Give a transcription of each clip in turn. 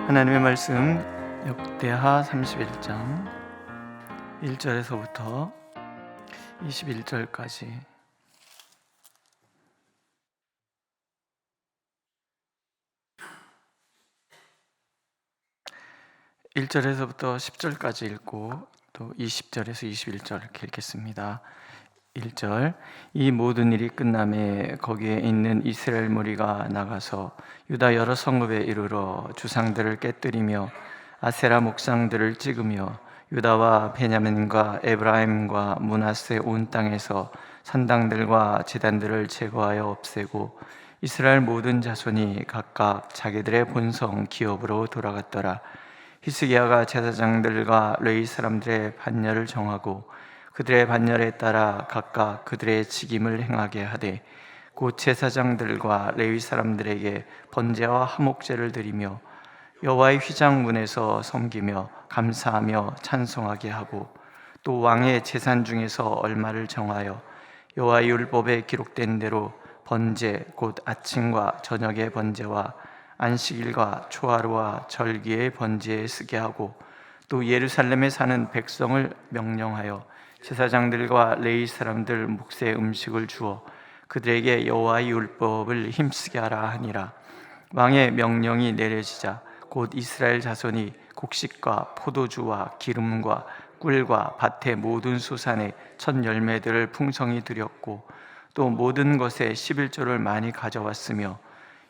하나님의 말씀 역대하 31장 1절에서부터 21절까지. (1절에서부터) 10절까지 읽고 또 20절에서 21절 이렇게 읽겠습니다. 1절. 이 모든 일이 끝남에 거기에 있는 이스라엘 무리가 나가서 유다 여러 성읍에 이르러 주상들을 깨뜨리며 아세라 목상들을 찍으며 유다와 베냐민과 에브라임과 므낫세 온 땅에서 산당들과 제단들을 제거하여 없애고 이스라엘 모든 자손이 각각 자기들의 본성 기업으로 돌아갔더라. 히스기야가 제사장들과 레위 사람들의 반열을 정하고 그들의 반열에 따라 각각 그들의 직임을 행하게 하되 곧 제사장들과 레위 사람들에게 번제와 화목제를 드리며 여호와의 휘장 문에서 섬기며 감사하며 찬송하게 하고 또 왕의 재산 중에서 얼마를 정하여 여호와의 율법에 기록된 대로 번제 곧 아침과 저녁의 번제와 안식일과 초하루와 절기의 번제에 쓰게 하고 또 예루살렘에 사는 백성을 명령하여 제사장들과 레위 사람들 몫의 음식을 주어 그들에게 여호와의 율법을 힘쓰게 하라 하니라. 왕의 명령이 내려지자 곧 이스라엘 자손이 곡식과 포도주와 기름과 꿀과 밭의 모든 소산의 첫 열매들을 풍성히 드렸고 또 모든 것에 11조를 많이 가져왔으며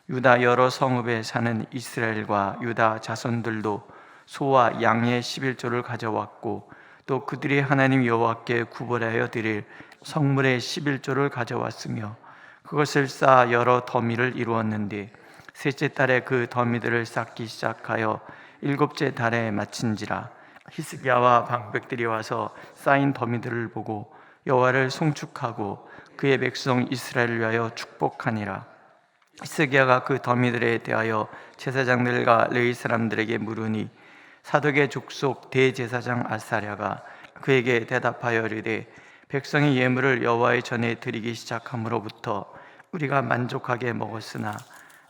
유다 여러 성읍에 사는 이스라엘과 유다 자손들도 소와 양의 11조를 가져왔고 또 그들이 하나님 여호와께 구별하여 드릴 성물의 11조를 가져왔으며 그것을 쌓아 여러 더미를 이루었는데 셋째 달에 그 더미들을 쌓기 시작하여 일곱째 달에 마친지라. 히스기야와 방백들이 와서 쌓인 더미들을 보고 여호와를 송축하고 그의 백성 이스라엘을 위하여 축복하니라. 히스기야가 그 더미들에 대하여 제사장들과 레위 사람들에게 물으니 사독의 족속 대제사장 아사랴가 그에게 대답하여 이르되 백성이 예물을 여호와의 전에 드리기 시작함으로부터 우리가 만족하게 먹었으나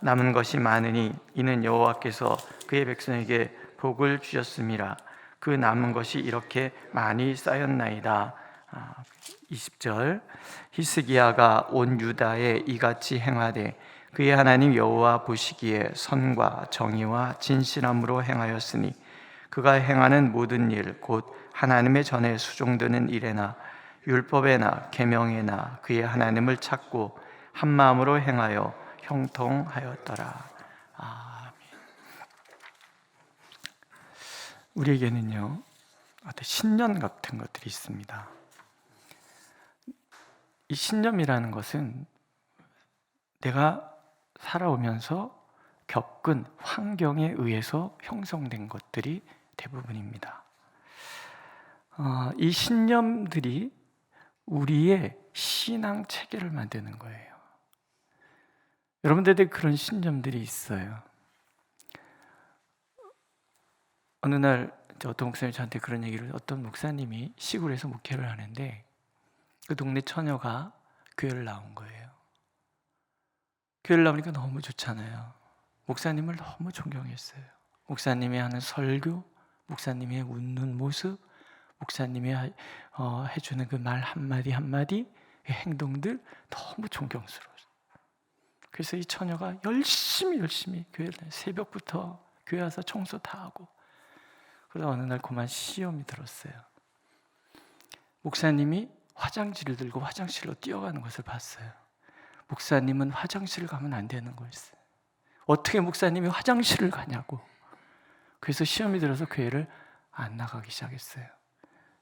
남은 것이 많으니 이는 여호와께서 그의 백성에게 복을 주셨음이라. 그 남은 것이 이렇게 많이 쌓였나이다. 20절. 히스기야가 온 유다에 이같이 행하되 그의 하나님 여호와 보시기에 선과 정의와 진실함으로 행하였으니 그가 행하는 모든 일 곧 하나님의 전에 수종드는 일에나 율법에나 계명에나 그의 하나님을 찾고 한 마음으로 행하여 형통하였더라. 아멘. 우리에게는요 어떤 신념 같은 것들이 있습니다. 이 신념이라는 것은 내가 살아오면서 겪은 환경에 의해서 형성된 것들이 대부분입니다. 이 신념들이 우리의 신앙 체계를 만드는 거예요. 여러분들에게 그런 신념들이 있어요. 어느 날 어떤 목사님이 저한테 그런 얘기를, 어떤 목사님이 시골에서 목회를 하는데 그 동네 처녀가 교회를 나온 거예요. 교회를 나오니까 너무 좋잖아요. 목사님을 너무 존경했어요. 목사님이 하는 설교, 목사님의 웃는 모습, 목사님이 해주는 그 말 한마디 한마디, 행동들 너무 존경스러워요. 그래서 이 처녀가 열심히 교회를 다녀요. 새벽부터 교회 와서 청소 다 하고. 그러다 어느 날 그만 시험이 들었어요. 목사님이 화장지를 들고 화장실로 뛰어가는 것을 봤어요. 목사님은 화장실을 가면 안 되는 거였어요. 어떻게 목사님이 화장실을 가냐고. 그래서 시험이 들어서 교회를 안 나가기 시작했어요.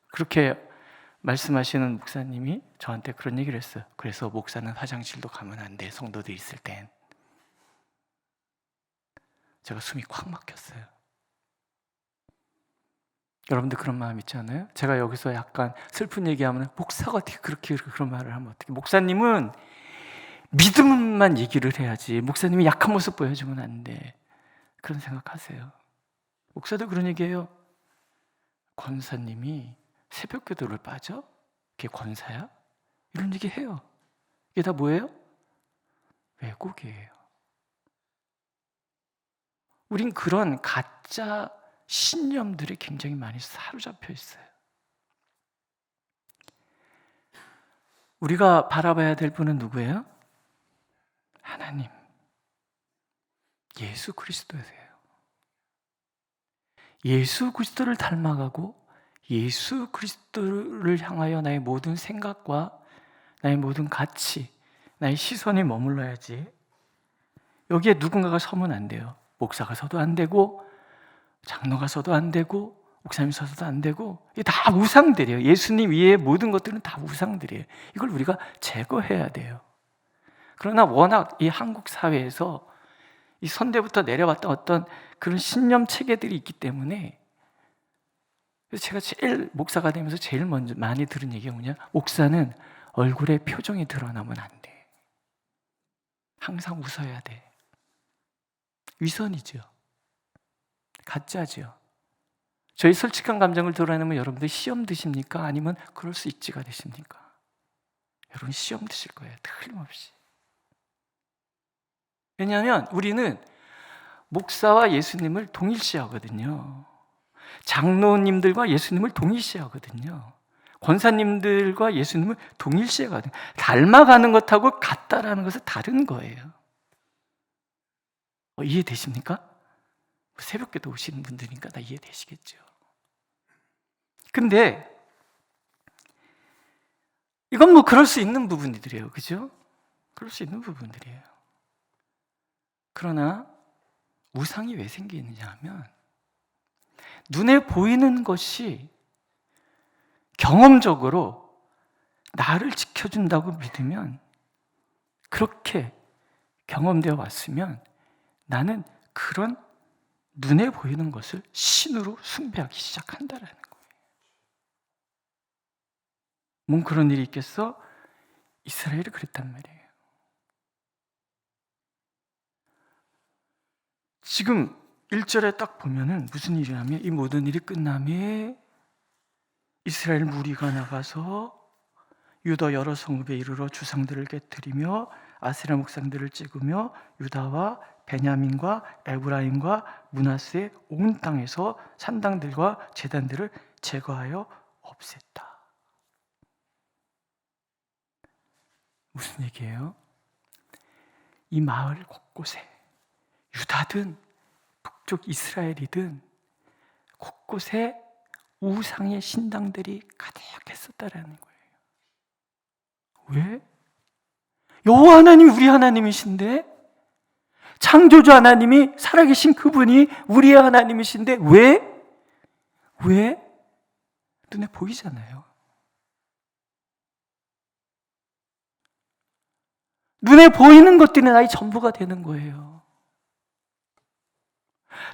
그렇게 말씀하시는 목사님이 저한테 그런 얘기를 했어요. 그래서 목사는 화장실도 가면 안 돼, 성도들 있을 땐. 제가 숨이 콱 막혔어요. 여러분들 그런 마음 있지 않아요? 제가 여기서 약간 슬픈 얘기하면 목사가 어떻게 그렇게 그런 말을 하면 어떻게? 목사님은 믿음만 얘기를 해야지 목사님이 약한 모습 보여주면 안 돼. 그런 생각하세요. 목사도 그런 얘기해요. 권사님이 새벽 기도를 빠져? 그게 권사야? 이런 얘기 해요. 이게 다 뭐예요? 왜곡이에요. 우린 그런 가짜 신념들에 굉장히 많이 사로잡혀 있어요. 우리가 바라봐야 될 분은 누구예요? 하나님, 예수 그리스도세요. 예수 그리스도를 닮아가고 예수 그리스도를 향하여 나의 모든 생각과 나의 모든 가치, 나의 시선이 머물러야지. 여기에 누군가가 서면 안 돼요. 목사가 서도 안 되고 장로가 서도 안 되고 목사님 서도 안 되고, 이게 다 우상들이에요. 예수님 위에 모든 것들은 다 우상들이에요. 이걸 우리가 제거해야 돼요. 그러나 워낙 이 한국 사회에서 이 선대부터 내려왔던 어떤 그런 신념 체계들이 있기 때문에, 그래서 제가 제일 목사가 되면서 제일 먼저 많이 들은 얘기가 뭐냐, 목사는 얼굴에 표정이 드러나면 안 돼. 항상 웃어야 돼. 위선이죠. 가짜죠. 저희 솔직한 감정을 드러내면 여러분들 시험 드십니까? 아니면 그럴 수 있지가 되십니까? 여러분 시험 드실 거예요. 틀림없이. 왜냐하면 우리는 목사와 예수님을 동일시하거든요. 장로님들과 예수님을 동일시하거든요. 권사님들과 예수님을 동일시하거든요. 닮아가는 것하고 같다라는 것은 다른 거예요. 이해되십니까? 새벽기도 오시는 분들이니까 다 이해되시겠죠. 근데 이건 뭐 그럴 수 있는 부분들이에요. 그죠? 그럴 수 있는 부분들이에요. 그러나 우상이 왜 생기느냐 하면, 눈에 보이는 것이 경험적으로 나를 지켜준다고 믿으면, 그렇게 경험되어 왔으면 나는 그런 눈에 보이는 것을 신으로 숭배하기 시작한다라는 거예요. 뭔 그런 일이 있겠어? 이스라엘이 그랬단 말이에요. 지금 1절에 딱 보면은 무슨 일이냐면, 이 모든 일이 끝남에 이스라엘 무리가 나가서 유다 여러 성읍에 이르러 주상들을 깨뜨리며 아세라 목상들을 찍으며 유다와 베냐민과 에브라임과 므낫세 온 땅에서 산당들과 제단들을 제거하여 없앴다. 무슨 얘기예요? 이 마을 곳곳에, 유다든 북쪽 이스라엘이든 곳곳에 우상의 신당들이 가득했었다라는 거예요. 왜? 여호와 하나님이 우리 하나님이신데, 창조주 하나님이, 살아계신 그분이 우리의 하나님이신데 왜? 눈에 보이잖아요. 눈에 보이는 것들이 나의 전부가 되는 거예요.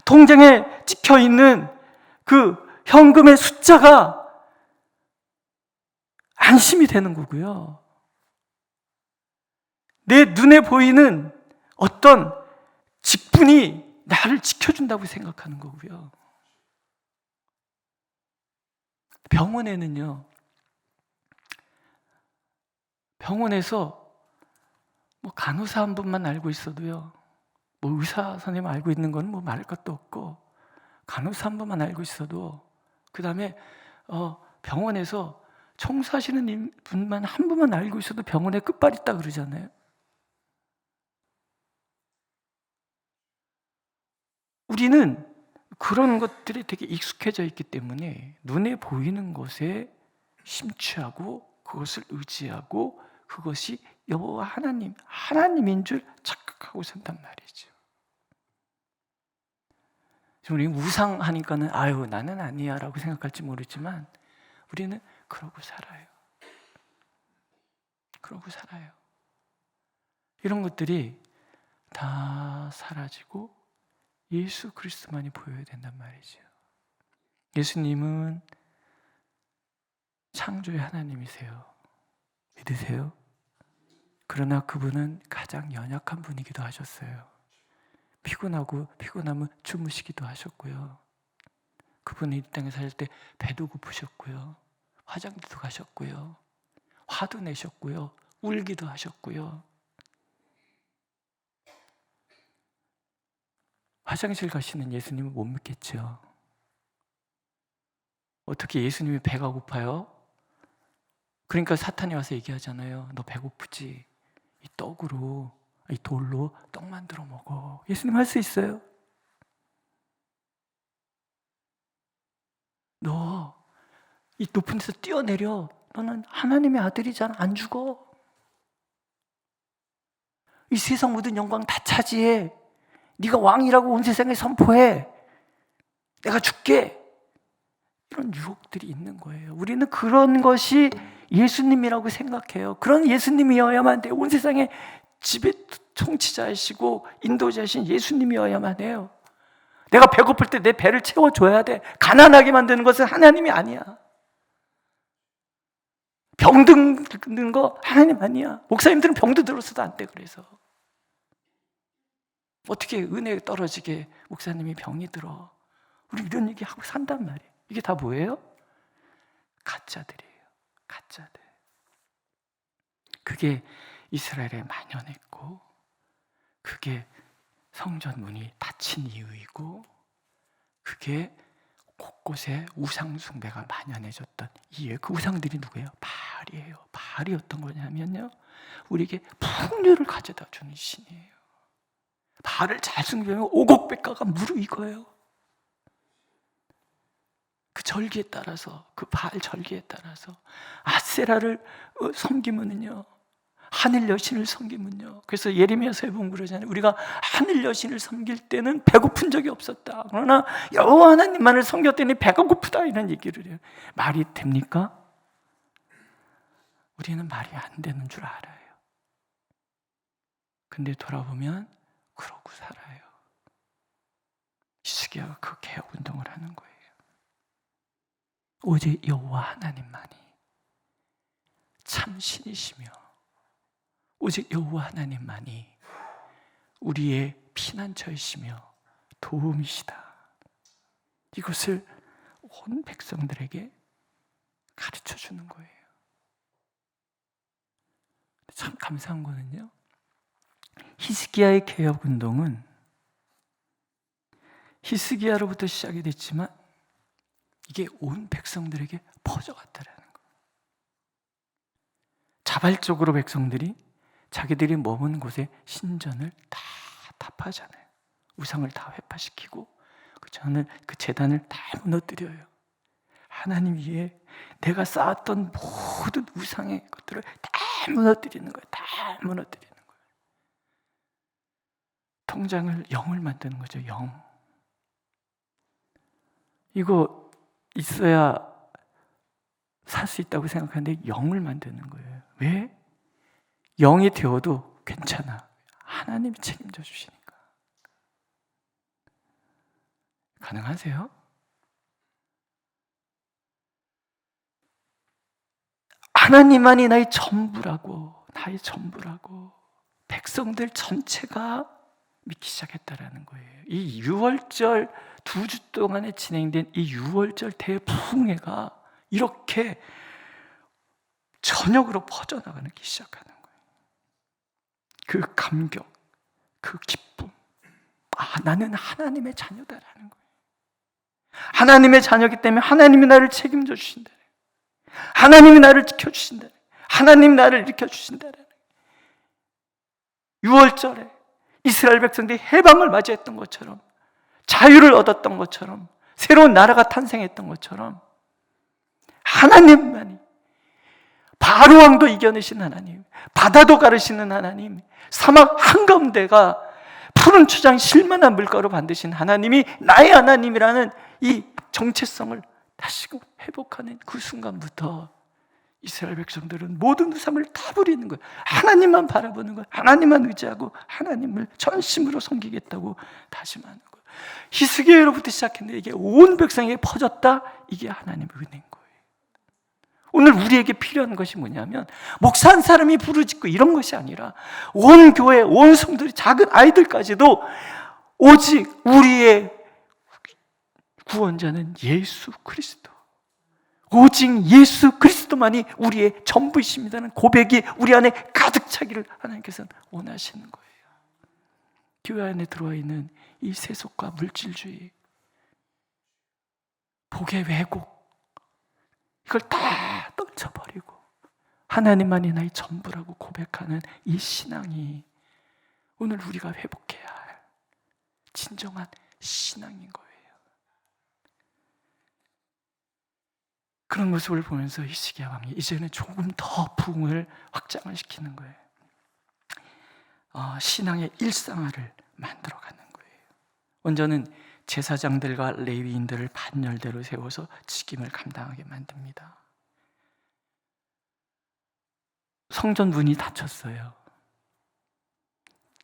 통장에 찍혀있는 그 현금의 숫자가 안심이 되는 거고요. 내 눈에 보이는 어떤 직분이 나를 지켜준다고 생각하는 거고요. 병원에서 뭐 간호사 한 분만 알고 있어도요, 뭐 의사 선생님 알고 있는 건 뭐 말할 것도 없고, 간호사 한 분만 알고 있어도, 그 다음에 병원에서 청소하시는 분만 한 분만 알고 있어도 병원에 끝발 있다 그러잖아요. 우리는 그런 것들이 되게 익숙해져 있기 때문에 눈에 보이는 것에 심취하고 그것을 의지하고 그것이 여호와 하나님인 줄 착각하고 산단 말이죠. 우리 우상하니까는 아유 나는 아니야 라고 생각할지 모르지만, 우리는 그러고 살아요. 이런 것들이 다 사라지고 예수 그리스도만이 보여야 된단 말이죠. 예수님은 창조의 하나님이세요. 믿으세요? 그러나 그분은 가장 연약한 분이기도 하셨어요. 피곤하면 주무시기도 하셨고요. 그분이 이 땅에 살 때 배도 고프셨고요. 화장지도 가셨고요. 화도 내셨고요. 울기도 하셨고요. 화장실 가시는 예수님을 못 믿겠죠. 어떻게 예수님이 배가 고파요? 그러니까 사탄이 와서 얘기하잖아요. 너 배고프지? 이 떡으로, 이 돌로 떡 만들어 먹어. 예수님 할 수 있어요? 너 이 높은 데서 뛰어내려. 너는 하나님의 아들이잖아. 안 죽어. 이 세상 모든 영광 다 차지해. 네가 왕이라고 온 세상에 선포해. 내가 줄게. 이런 유혹들이 있는 거예요. 우리는 그런 것이 예수님이라고 생각해요. 그런 예수님이어야만 돼요. 온 세상에 지배 통치자이시고 인도자이신 예수님이어야만 해요. 내가 배고플 때 내 배를 채워줘야 돼. 가난하게 만드는 것은 하나님이 아니야. 병든 거 하나님 아니야. 목사님들은 병도 들었어도 안 돼. 그래서 어떻게 은혜 떨어지게 목사님이 병이 들어. 우리 이런 얘기 하고 산단 말이에요. 이게 다 뭐예요? 가짜들이에요. 가짜들. 그게 이스라엘에 만연했고, 그게 성전 문이 닫힌 이유이고, 그게 곳곳에 우상 숭배가 만연해졌던 이유예요. 그 우상들이 누구예요? 바알이에요. 바알이 어떤 거냐면요, 우리에게 풍요를 가져다 주는 신이에요. 바알을 잘 숭배하면 오곡백과가 무르익어요. 그 절기에 따라서, 그 바알 절기에 따라서 아세라를 섬기면은요, 하늘 여신을 섬기면요. 그래서 예레미야서에 보면 그러잖아요. 우리가 하늘 여신을 섬길 때는 배고픈 적이 없었다. 그러나 여호와 하나님만을 섬겼더니 배가 고프다, 이런 얘기를 해요. 말이 됩니까? 우리는 말이 안 되는 줄 알아요. 근데 돌아보면 그러고 살아요. 히스기야가 그 개혁 운동을 하는 거예요. 오직 여호와 하나님만이 참 신이시며, 오직 여호와 하나님만이 우리의 피난처이시며 도움이시다. 이것을 온 백성들에게 가르쳐 주는 거예요. 참 감사한 거는요, 히스기야의 개혁 운동은 히스기야로부터 시작이 됐지만 이게 온 백성들에게 퍼져갔다라는 거예요. 자발적으로 백성들이 자기들이 머문 곳에 신전을 다 타파하잖아요. 우상을 다 회파시키고 그 재단을 다 무너뜨려요. 하나님 위에 내가 쌓았던 모든 우상의 것들을 다 무너뜨리는 거예요. 다 무너뜨리는 거예요. 통장을 0을 만드는 거죠. 0. 이거 있어야 살 수 있다고 생각하는데 0을 만드는 거예요. 왜? 0이 되어도 괜찮아. 하나님이 책임져 주시니까. 가능하세요? 하나님만이 나의 전부라고, 나의 전부라고 백성들 전체가 믿기 시작했다라는 거예요. 이 6월절 2주 동안에 진행된 이 6월절 대풍회가 이렇게 전역으로 퍼져나가기 시작하는 거예요. 그 감격, 그 기쁨. 나는 하나님의 자녀다라는 거예요. 하나님의 자녀이기 때문에 하나님이 나를 책임져 주신다. 하나님이 나를 지켜주신다. 하나님이 나를 일으켜주신다. 6월절에 이스라엘 백성들이 해방을 맞이했던 것처럼, 자유를 얻었던 것처럼, 새로운 나라가 탄생했던 것처럼 하나님만이, 바로 왕도 이겨내신 하나님, 바다도 가르시는 하나님, 사막 한가운데가 푸른 초장 실만한 물가로 만드신 하나님이 나의 하나님이라는 이 정체성을 다시금 회복하는 그 순간부터 이스라엘 백성들은 모든 우상을 다 버리는 거예요. 하나님만 바라보는 거예요. 하나님만 의지하고 하나님을 전심으로 섬기겠다고 다짐하는 거예요. 히스기야로부터 시작했는데 이게 온 백성에게 퍼졌다. 이게 하나님의 은혜인 거예요. 오늘 우리에게 필요한 것이 뭐냐면, 목사 한 사람이 부르짖고 이런 것이 아니라 온 교회, 온 성도들이, 작은 아이들까지도 오직 우리의 구원자는 예수 그리스도, 오직 예수 그리스도만이 우리의 전부이십니다는 고백이 우리 안에 가득 차기를 하나님께서는 원하시는 거예요. 교회 안에 들어와 있는 이 세속과 물질주의, 복의 왜곡, 이걸 다 떨쳐버리고 하나님만이 나의 전부라고 고백하는 이 신앙이 오늘 우리가 회복해야 할 진정한 신앙인 거예요. 그런 모습을 보면서 히스기야 왕이 이제는 조금 더 부흥을 확장을 시키는 거예요. 신앙의 일상화를 만들어가는 거예요. 먼저는 제사장들과 레위인들을 반열대로 세워서 직임을 감당하게 만듭니다. 성전 문이 닫혔어요.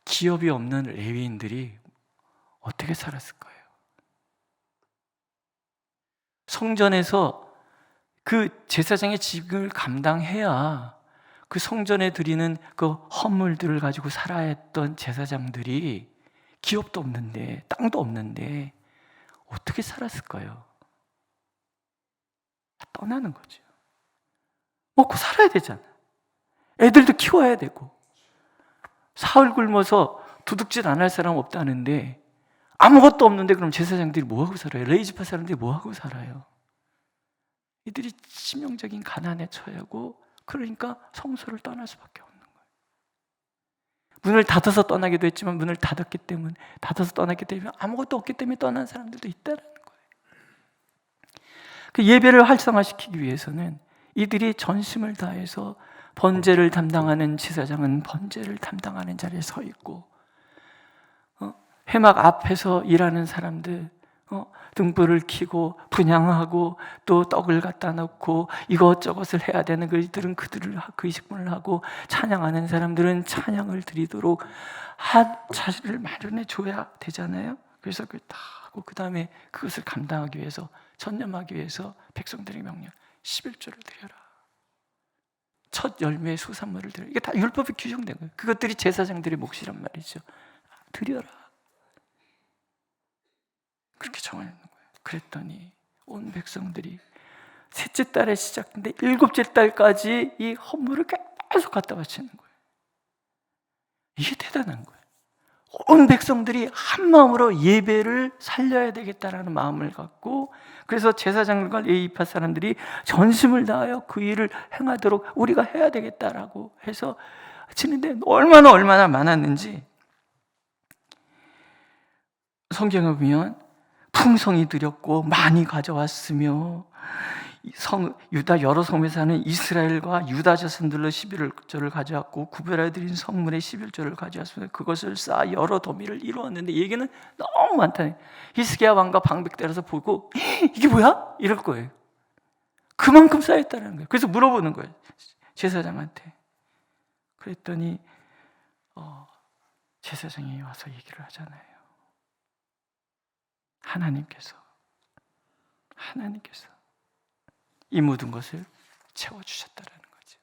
기업이 없는 레위인들이 어떻게 살았을 거예요? 성전에서 그 제사장의 직임을 감당해야 그 성전에 드리는 그 헌물들을 가지고 살아야 했던 제사장들이 기업도 없는데 땅도 없는데 어떻게 살았을까요? 떠나는 거죠. 먹고 살아야 되잖아. 애들도 키워야 되고 사흘 굶어서 도둑질 안 할 사람 없다는데 아무것도 없는데 그럼 제사장들이 뭐하고 살아요? 레위지파 사람들이 뭐하고 살아요? 이들이 치명적인 가난에 처하고 그러니까 성소를 떠날 수밖에 없는 거예요. 문을 닫아서 떠나기도 했지만 문을 닫았기 때문에 아무것도 없기 때문에 떠난 사람들도 있다는 거예요. 그 예배를 활성화시키기 위해서는 이들이 전심을 다해서 번제를 담당하는 제사장은 번제를 담당하는 자리에 서 있고 회막 앞에서 일하는 사람들 등불을 켜고 분향하고 또 떡을 갖다 놓고 이것저것을 해야 되는 그들은 그 식문을 하고 찬양하는 사람들은 찬양을 드리도록 자리를 마련해 줘야 되잖아요. 그래서 그걸 다 하고 그 다음에 그것을 감당하기 위해서 전념하기 위해서 백성들의 명령 11조를 드려라. 첫 열매의 수산물을 드려라. 이게 다 율법에 규정된 거예요. 그것들이 제사장들의 몫이란 말이죠. 드려라. 그렇게 정해놓는 거예요. 그랬더니 온 백성들이 셋째 달에 시작했는데 일곱째 달까지 이 헌물을 계속 갖다 바치는 거예요. 이게 대단한 거예요. 온 백성들이 한 마음으로 예배를 살려야 되겠다라는 마음을 갖고 그래서 제사장과 레위파 사람들이 전심을 다하여 그 일을 행하도록 우리가 해야 되겠다라고 해서 치는데 얼마나 많았는지 성경에 보면 풍성히 드렸고 많이 가져왔으며 유다 여러 성에 사는 이스라엘과 유다 자손들로 11조를 가져왔고 구별해 드린 성물의 11조를 가져왔으며 그것을 쌓아 여러 더미를 이루었는데 얘기는 너무 많다. 히스기야 왕과 방백들에서 보고 이게 뭐야? 이럴 거예요. 그만큼 쌓였다는 거예요. 그래서 물어보는 거예요. 제사장한테. 그랬더니 제사장이 와서 얘기를 하잖아요. 하나님께서 이 모든 것을 채워주셨다라는 거죠.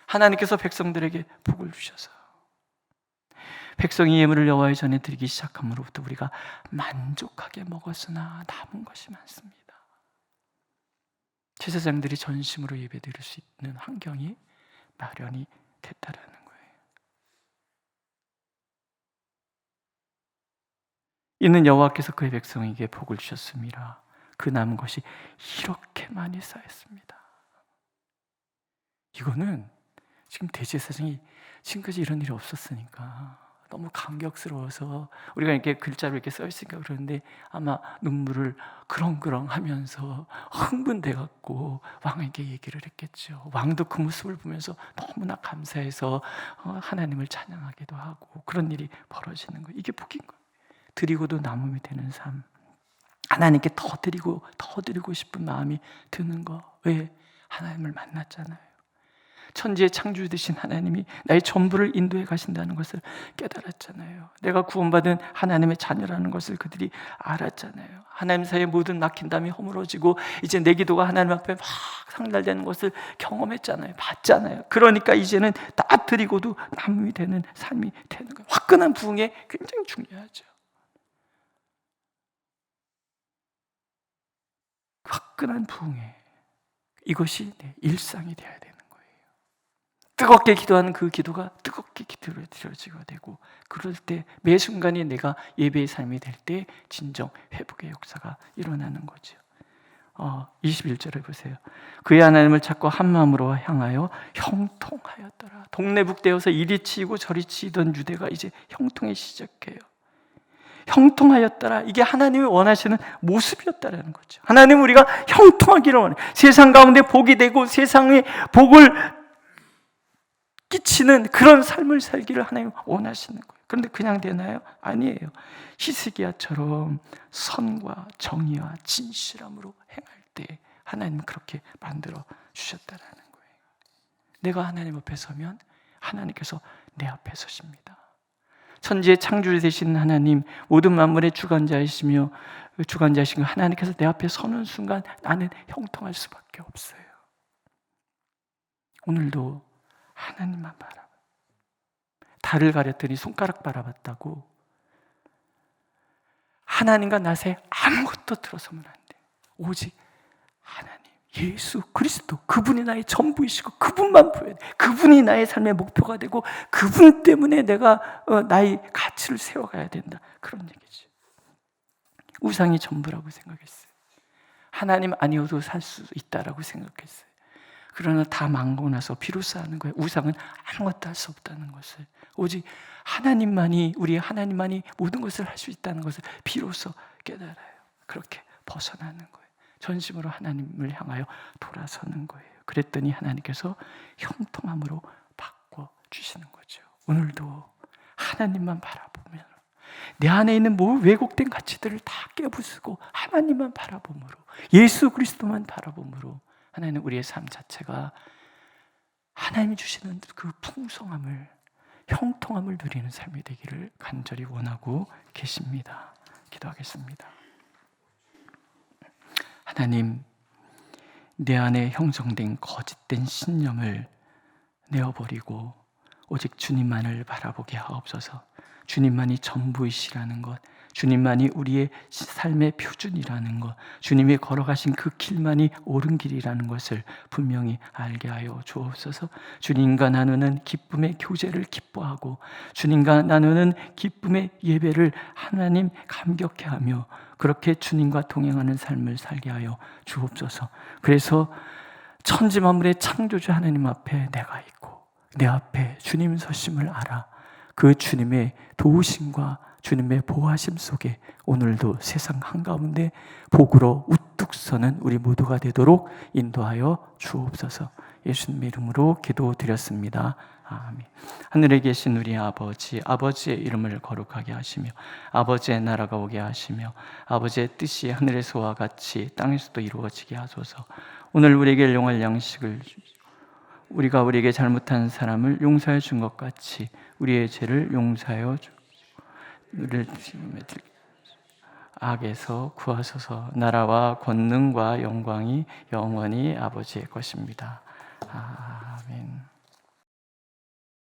하나님께서 백성들에게 복을 주셔서 백성이 예물을 여호와의 전에 드리기 시작함으로부터 우리가 만족하게 먹었으나 남은 것이 많습니다. 제사장들이 전심으로 예배드릴 수 있는 환경이 마련이 됐다라는 거예요. 이는 여호와께서 그의 백성에게 복을 주셨습니다. 그 남은 것이 이렇게 많이 쌓였습니다. 이거는 지금 대제사장이 지금까지 이런 일이 없었으니까 너무 감격스러워서 우리가 이렇게 글자로 이렇게 써 있으니까 그러는데 아마 눈물을 그렁그렁 하면서 흥분돼 갖고 왕에게 얘기를 했겠죠. 왕도 그 모습을 보면서 너무나 감사해서 하나님을 찬양하기도 하고 그런 일이 벌어지는 거예요. 이게 복인 거예요. 드리고도 남음이 되는 삶. 하나님께 더 드리고 싶은 마음이 드는 거. 왜? 하나님을 만났잖아요. 천지의 창조 되신 하나님이 나의 전부를 인도해 가신다는 것을 깨달았잖아요. 내가 구원받은 하나님의 자녀라는 것을 그들이 알았잖아요. 하나님 사이에 모든 막힌담이 허물어지고 이제 내 기도가 하나님 앞에 막 상달되는 것을 경험했잖아요. 봤잖아요. 그러니까 이제는 다 드리고도 남음이 되는 삶이 되는 거예요. 화끈한 부흥에 굉장히 중요하죠. 화끈한 부흥에 이것이 내 일상이 되어야 되는 거예요. 뜨겁게 기도하는 그 기도가 뜨겁게 기도로 드려지게 되고, 그럴 때 매 순간이 내가 예배의 삶이 될 때 진정 회복의 역사가 일어나는 거죠. 21절에 보세요. 그의 하나님을 찾고 한 마음으로 향하여 형통하였더라. 동네북대여서 이리 치이고 저리 치이던 유대가 이제 형통이 시작해요. 형통하였더라. 이게 하나님이 원하시는 모습이었다라는 거죠. 하나님은 우리가 형통하기를 원해요. 세상 가운데 복이 되고 세상에 복을 끼치는 그런 삶을 살기를 하나님 원하시는 거예요. 그런데 그냥 되나요? 아니에요. 히스기야처럼 선과 정의와 진실함으로 행할 때 하나님은 그렇게 만들어 주셨다라는 거예요. 내가 하나님 앞에 서면 하나님께서 내 앞에 서십니다. 천지의 창조주 되신 하나님, 모든 만물의 주관자이시며 주관자이신 하나님께서 내 앞에 서는 순간 나는 형통할 수밖에 없어요. 오늘도 하나님만 바라봐. 달을 가렸더니 손가락 바라봤다고 하나님과 나 사이에 아무것도 들어서면 안 돼. 오직 하나님, 예수 그리스도, 그분이 나의 전부이시고 그분만 보여야 돼. 그분이 나의 삶의 목표가 되고 그분 때문에 내가 나의 가치를 세워가야 된다. 그런 얘기죠. 우상이 전부라고 생각했어요. 하나님 아니어도 살 수 있다라고 생각했어요. 그러나 다 망고 나서 비로소 하는 거예요. 우상은 아무것도 할 수 없다는 것을, 오직 하나님만이, 우리 하나님만이 모든 것을 할 수 있다는 것을 비로소 깨달아요. 그렇게 벗어나는 거예요. 전심으로 하나님을 향하여 돌아서는 거예요. 그랬더니 하나님께서 형통함으로 바꿔주시는 거죠. 오늘도 하나님만 바라보면 내 안에 있는 모든 왜곡된 가치들을 다 깨부수고 하나님만 바라봄으로, 예수 그리스도만 바라봄으로 하나님은 우리의 삶 자체가 하나님이 주시는 그 풍성함을, 형통함을 누리는 삶이 되기를 간절히 원하고 계십니다. 기도하겠습니다. 하나님, 내 안에 형성된 거짓된 신념을 내어버리고 오직 주님만을 바라보게 하옵소서. 주님만이 전부이시라는 것, 주님만이 우리의 삶의 표준이라는 것, 주님이 걸어가신 그 길만이 옳은 길이라는 것을 분명히 알게 하여 주옵소서. 주님과 나누는 기쁨의 교제를 기뻐하고 주님과 나누는 기쁨의 예배를 하나님 감격해하며 그렇게 주님과 동행하는 삶을 살게 하여 주옵소서. 그래서 천지 만물의 창조주 하나님 앞에 내가 있고 내 앞에 주님 서심을 알아 그 주님의 도우심과 주님의 보호하심 속에 오늘도 세상 한가운데 복으로 우뚝 서는 우리 모두가 되도록 인도하여 주옵소서. 예수님의 이름으로 기도드렸습니다. 아멘. 하늘에 계신 우리 아버지, 아버지의 이름을 거룩하게 하시며 아버지의 나라가 오게 하시며 아버지의 뜻이 하늘에서와 같이 땅에서도 이루어지게 하소서. 오늘 우리에게 일용할 양식을 주시고 우리가 우리에게 잘못한 사람을 용서해 준 것 같이 우리의 죄를 용서하여 주시고 우리를 악에서 구하소서. 나라와 권능과 영광이 영원히 아버지의 것입니다. 아멘.